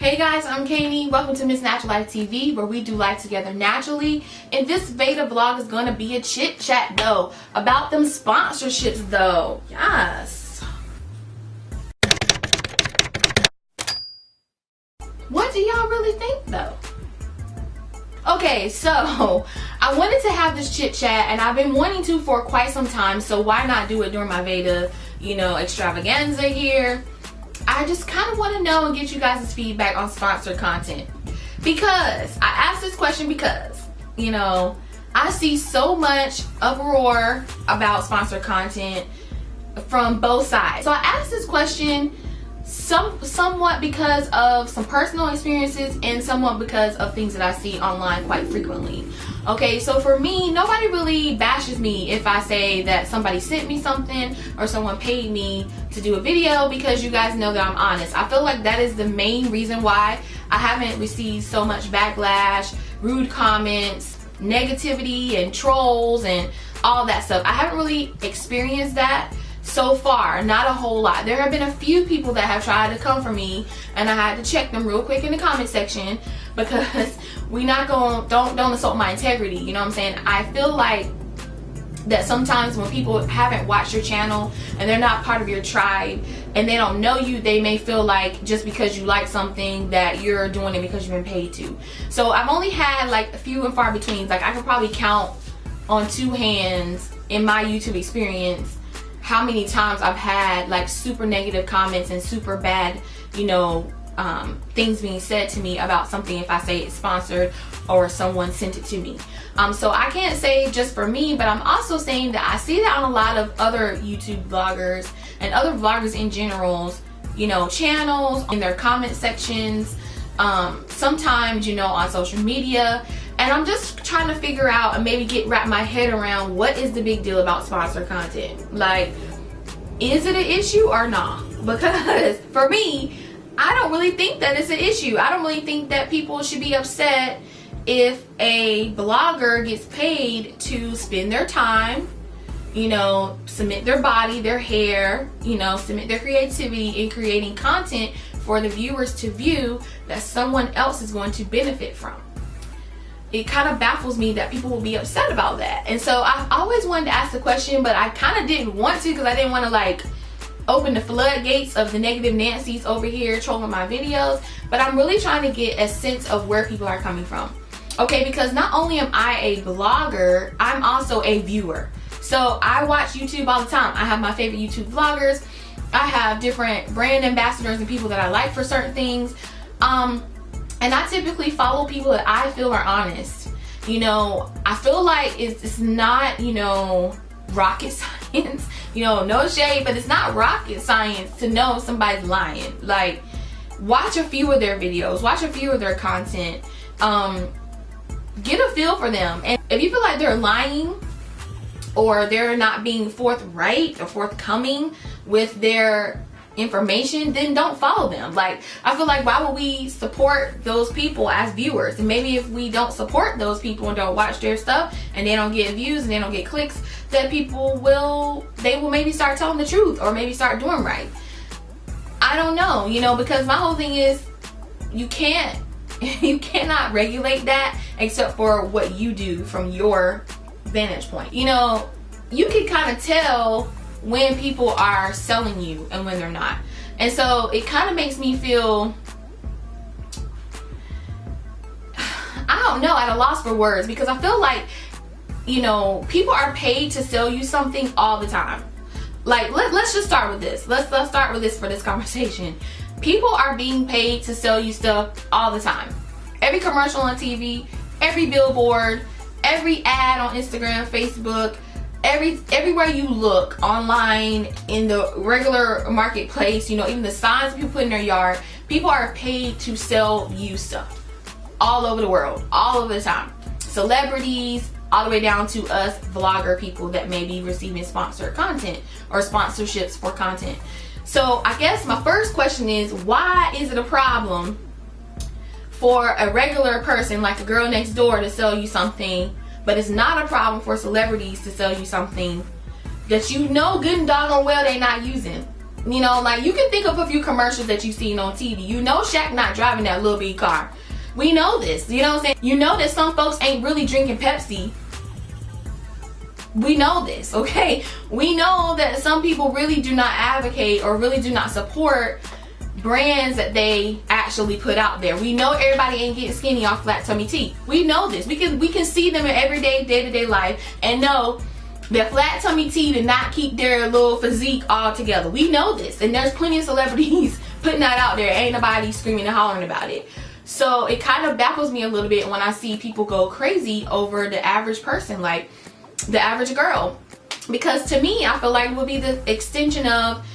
Hey guys, I'm Kami. Welcome to MzNaturalLife TV, where we do life together naturally. And this VEDA vlog is going to be a chit chat though, about them sponsorships though. Yes. What do y'all really think though? Okay, so I wanted to have this chit chat and I've been wanting to for quite some time, so why not do it during my VEDA, extravaganza here. I just kind of want to know and get you guys' feedback on sponsored content, because I asked this question because I see so much uproar about sponsored content from both sides. So I asked this question somewhat because of some personal experiences and somewhat because of things that I see online quite frequently. Okay, so for me, nobody really bashes me if I say that somebody sent me something or someone paid me to do a video, because you guys know that I'm honest. I feel like that is the main reason why I haven't received so much backlash, rude comments, negativity, and trolls and all that stuff. I haven't really experienced that so far, not a whole lot. There have been a few people that have tried to come for me, and I had to check them real quick in the comment section, because we not gonna don't insult my integrity. You know what I'm saying? I feel like that sometimes when people haven't watched your channel and they're not part of your tribe and they don't know you, they may feel like just because you like something that you're doing it because you've been paid to. So I've only had like a few and far between. Like I could probably count on two hands in my YouTube experience how many times I've had like super negative comments and super bad, things being said to me about something if I say it's sponsored or someone sent it to me. So I can't say just for me, but I'm also saying that I see that on a lot of other YouTube vloggers and other vloggers in general, channels, in their comment sections, sometimes, on social media. And I'm just trying to figure out and maybe wrap my head around what is the big deal about sponsored content. Like, is it an issue or not? Because for me, I don't really think that it's an issue. I don't really think that people should be upset if a blogger gets paid to spend their time, submit their body, their hair, submit their creativity in creating content for the viewers to view that someone else is going to benefit from. It kind of baffles me that people will be upset about that. And so I always wanted to ask the question, but I kind of didn't want to, because I didn't want to like open the floodgates of the negative Nancy's over here trolling my videos. But I'm really trying to get a sense of where people are coming from. Okay, because not only am I a blogger, I'm also a viewer. So I watch YouTube all the time. I have my favorite YouTube vloggers. I have different brand ambassadors and people that I like for certain things. And I typically follow people that I feel are honest. I feel like it's not, rocket science. No shade, but it's not rocket science to know if somebody's lying. Like, watch a few of their videos, watch a few of their content, get a feel for them. And if you feel like they're lying or they're not being forthright or forthcoming with their information, then don't follow them. Like, I feel like, why would we support those people as viewers? And maybe if we don't support those people and don't watch their stuff and they don't get views and they don't get clicks, that people will maybe start telling the truth or maybe start doing right. I don't know, because my whole thing is you cannot regulate that except for what you do from your vantage point. You can kind of tell when people are selling you and when they're not. And so it kind of makes me feel, I don't know, at a loss for words, because I feel like, people are paid to sell you something all the time. Like, let's just start with this. Let's start with this for this conversation. People are being paid to sell you stuff all the time. Every commercial on TV, every billboard, every ad on Instagram, Facebook, everywhere you look online, in the regular marketplace, even the signs people put in their yard, people are paid to sell you stuff all over the world, all over the time. Celebrities, all the way down to us vlogger people that may be receiving sponsored content or sponsorships for content. So I guess my first question is, why is it a problem for a regular person like the girl next door to sell you something, but it's not a problem for celebrities to sell you something that good and doggone well they're not using? You know, like you can think of a few commercials that you've seen on TV. You know Shaq not driving that little bitty car. We know this, you know what I'm saying? You know that some folks ain't really drinking Pepsi. We know this, okay? We know that some people really do not advocate or really do not support brands that they actually put out there. We know everybody ain't getting skinny off flat tummy tea. We know this. We can see them in everyday, day-to-day life and know that flat tummy tea did not keep their little physique all together. We know this, and there's plenty of celebrities putting that out there. Ain't nobody screaming and hollering about it. So it kind of baffles me a little bit when I see people go crazy over the average person, like the average girl. Because to me, I feel like it would be the extension of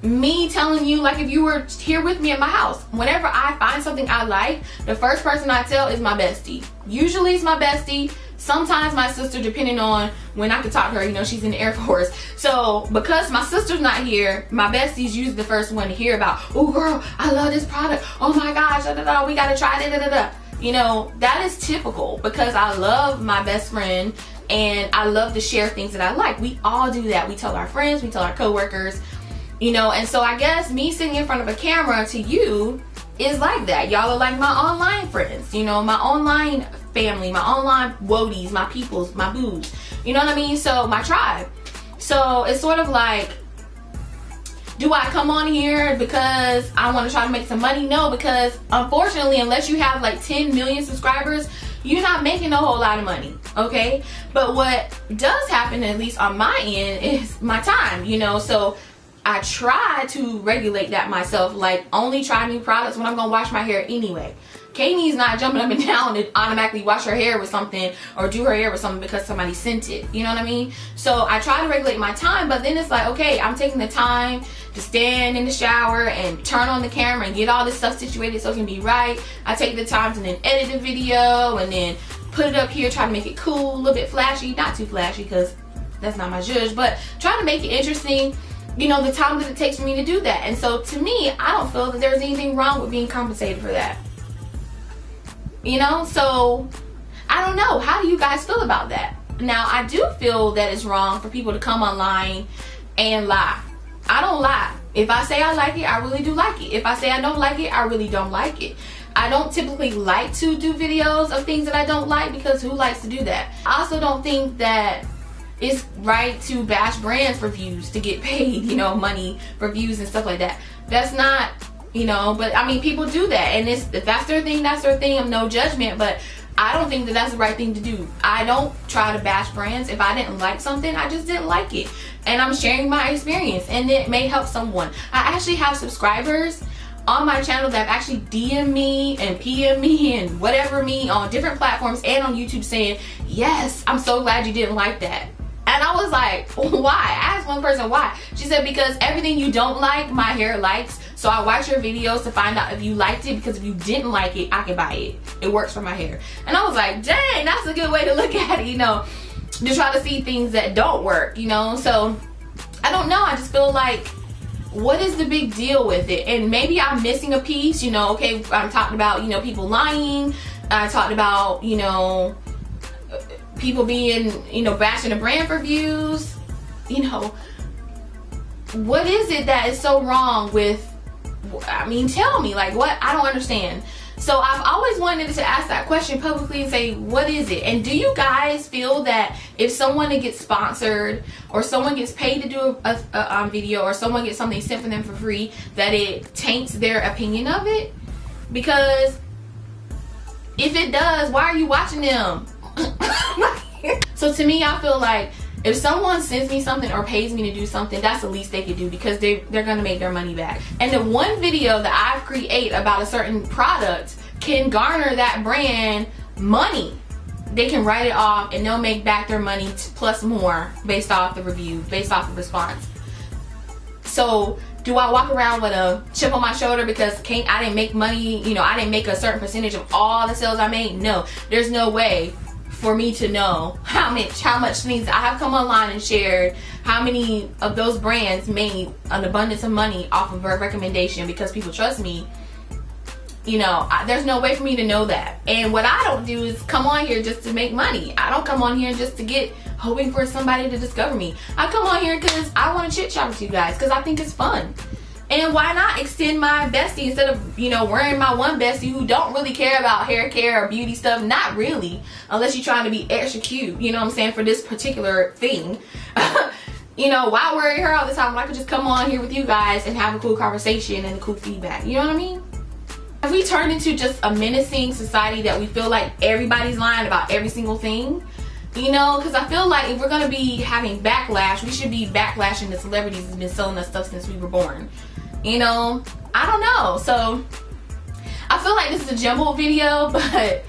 me telling you, like if you were here with me at my house, whenever I find something I like, the first person I tell is my bestie. Usually it's my bestie. Sometimes my sister, depending on when I can talk to her. You know, she's in the Air Force. So because my sister's not here, my bestie's usually the first one to hear about, oh girl, I love this product. Oh my gosh, da, da, da, we gotta try it, da, da, da. You know, that is typical because I love my best friend and I love to share things that I like. We all do that. We tell our friends, we tell our coworkers, you know, and so I guess me sitting in front of a camera to you is like that. Y'all are like my online friends, you know, my online family, my online woadies, my peoples, my boos, you know what I mean? So my tribe. So it's sort of like, do I come on here because I want to try to make some money? No, because unfortunately, unless you have like 10 million subscribers, you're not making a whole lot of money, okay? But what does happen, at least on my end, is my time, you know? So I try to regulate that myself, like only try new products when I'm gonna wash my hair anyway. Katie's not jumping up and down to automatically wash her hair with something or do her hair with something because somebody sent it, you know what I mean? So I try to regulate my time, but then it's like, okay, I'm taking the time to stand in the shower and turn on the camera and get all this stuff situated so it can be right. I take the time to then edit the video and then put it up here, try to make it cool, a little bit flashy, not too flashy because that's not my judge, but try to make it interesting, you know, the time that it takes for me to do that. And so to me, I don't feel that there's anything wrong with being compensated for that. You know, so I don't know. How do you guys feel about that? Now, I do feel that it's wrong for people to come online and lie. I don't lie. If I say I like it, I really do like it. If I say I don't like it, I really don't like it. I don't typically like to do videos of things that I don't like because who likes to do that? I also don't think that it's right to bash brands for views to get paid, you know, money for views and stuff like that. That's not, you know, but I mean, people do that, and if that's their thing, that's their thing. I'm no judgment, but I don't think that that's the right thing to do. I don't try to bash brands. If I didn't like something, I just didn't like it, and I'm sharing my experience, and it may help someone. I actually have subscribers on my channel that have actually DM me and PM me and whatever me on different platforms and on YouTube saying, yes, I'm so glad you didn't like that. And I was like, why? I asked one person why. She said, because everything you don't like, my hair likes. So I watch your videos to find out if you liked it, because if you didn't like it, I can buy it. It works for my hair. And I was like, dang, that's a good way to look at it, you know, to try to see things that don't work, you know. So I don't know. I just feel like, what is the big deal with it? And maybe I'm missing a piece, you know. Okay, I'm talking about, you know, people lying. I talked about, you know, people being, you know, bashing a brand for views. You know, what is it that is so wrong with, I mean, tell me, like, what? I don't understand. So I've always wanted to ask that question publicly and say, what is it? And do you guys feel that if someone gets sponsored or someone gets paid to do a video or someone gets something sent for them for free, that it taints their opinion of it? Because if it does, why are you watching them? So to me, I feel like if someone sends me something or pays me to do something, that's the least they could do, because they're gonna make their money back. And the one video that I create about a certain product can garner that brand money. They can write it off and they'll make back their money plus more based off the review, based off the response. So do I walk around with a chip on my shoulder because I didn't make money, you know, I didn't make a certain percentage of all the sales I made? No, there's no way for me to know how much things I have come online and shared, how many of those brands made an abundance of money off of a recommendation because people trust me. You know, there's no way for me to know that. And what I don't do is come on here just to make money. I don't come on here just to get, hoping for somebody to discover me. I come on here because I want to chit chat with you guys, because I think it's fun. And why not extend my bestie instead of, you know, wearing my one bestie who don't really care about hair care or beauty stuff? Not really, unless you're trying to be extra cute, you know what I'm saying, for this particular thing. You know, why worry her all the time when I could just come on here with you guys and have a cool conversation and cool feedback? You know what I mean? Have we turned into just a menacing society that we feel like everybody's lying about every single thing? You know, because I feel like if we're going to be having backlash, we should be backlashing the celebrities who've been selling us stuff since we were born. You know, I don't know. So I feel like this is a jumbled video, but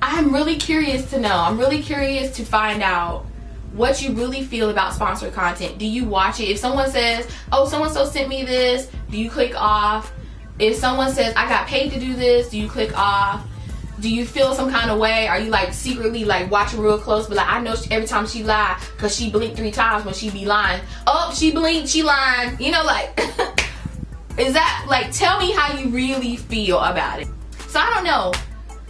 I'm really curious to know. I'm really curious to find out what you really feel about sponsored content. Do you watch it? If someone says, oh, so-and-so sent me this, do you click off? If someone says, I got paid to do this, do you click off? Do you feel some kind of way? Are you like secretly like watching real close, but like, I know every time she lie because she blinked 3 times when she be lying. Oh, she blinked, she lying. You know, like, is that, like, tell me how you really feel about it. So I don't know.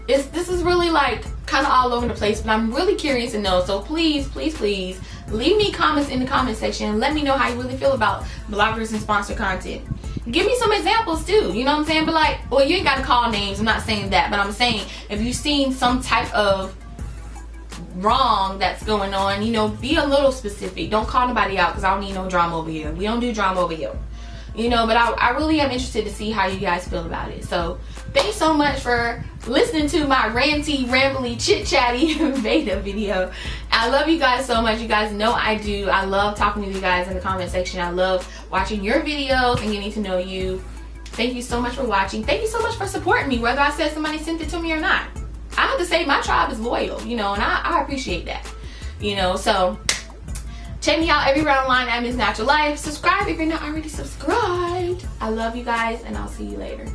This is really like kind of all over the place, but I'm really curious to know. So please, please, please leave me comments in the comment section. Let me know how you really feel about bloggers and sponsored content. Give me some examples too, you know what I'm saying? But like, well, you ain't gotta call names, I'm not saying that, but I'm saying if you've seen some type of wrong that's going on, you know, be a little specific. Don't call nobody out because I don't need no drama over here. We don't do drama over here. You know, but I really am interested to see how you guys feel about it. So thanks so much for listening to my ranty, rambly, chit-chatty VEDA video. I love you guys so much. You guys know I do. I love talking to you guys in the comment section. I love watching your videos and getting to know you. Thank you so much for watching. Thank you so much for supporting me, whether I said somebody sent it to me or not. I have to say my tribe is loyal, you know, and I appreciate that. You know, so check me out everywhere online at MzNaturalLife. Subscribe if you're not already subscribed. I love you guys, and I'll see you later.